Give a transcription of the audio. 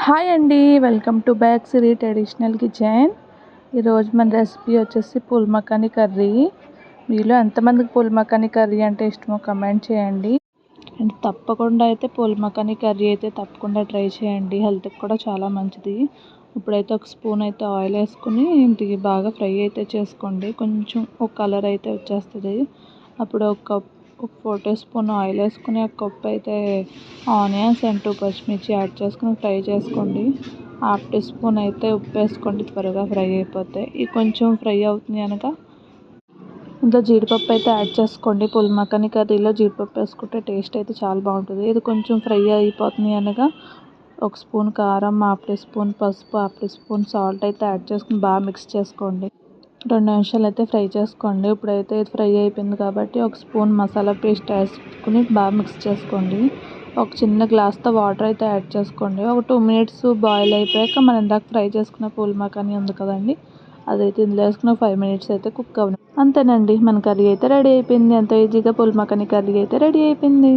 Hi అండి, welcome to back Siri traditional kitchen. ఈరోజు మన రెసిపీ వచ్చేసి పూల్ మఖానీ కర్రీ. మీలో ఎంతమందికి పూల్ మఖానీ కర్రీ అంటే ఇష్టమో కమెంట్ చేయండి. అండ్ తప్పకుండా అయితే పూల్ మఖానీ కర్రీ అయితే తప్పకుండా ట్రై చేయండి, హెల్త్కి కూడా చాలా మంచిది. ఇప్పుడైతే ఒక స్పూన్ అయితే ఆయిల్ వేసుకుని ఇంటికి బాగా ఫ్రై అయితే చేసుకోండి. కొంచెం ఒక కలర్ అయితే వచ్చేస్తుంది. అప్పుడు ఒక 4 టీ స్పూన్ ఆయిల్ వేసుకుని ఒక కప్ అయితే ఆనియన్స్ అండ్ 2 పచ్చిమిర్చి యాడ్ చేసుకుని ఫ్రై చేసుకోండి. 1/2 టీ స్పూన్ అయితే ఉప్పు వేసుకోండి, త్వరగా ఫ్రై అయిపోతాయి. ఇది కొంచెం ఫ్రై అవుతుంది కనుక ఇందులో జీడిపప్పు అయితే యాడ్ చేసుకోండి. పూల్ మఖానీ కర్రీలో జీడిపప్పు వేసుకుంటే టేస్ట్ అయితే చాలా బాగుంటుంది. ఇది కొంచెం ఫ్రై అయిపోతుంది అనగా 1 స్పూన్ కారం, 1/2 టీ స్పూన్ పసుపు, 1/2 టీ స్పూన్ సాల్ట్ అయితే యాడ్ చేసుకుని బాగా మిక్స్ చేసుకోండి. 2 నిమిషాలు అయితే ఫ్రై చేసుకోండి. ఇప్పుడైతే ఇది ఫ్రై అయిపోయింది కాబట్టి 1 స్పూన్ మసాలా పేస్ట్ వేసుకుని బాగా మిక్స్ చేసుకోండి. ఒక చిన్న గ్లాస్తో వాటర్ అయితే యాడ్ చేసుకోండి. ఒక 2 మినిట్స్ బాయిల్ అయిపోయాక మనం ఇందాక ఫ్రై చేసుకున్న పూల్ మఖానీ ఉంది కదండి, అదైతే ఇందులో వేసుకుని 5 మినిట్స్ అయితే కుక్ అవ్వండి. అంతేనండి, మన కర్రీ అయితే రెడీ అయిపోయింది. ఎంతో ఈజీగా పూల్ మఖానీ కర్రీ అయితే రెడీ అయిపోయింది.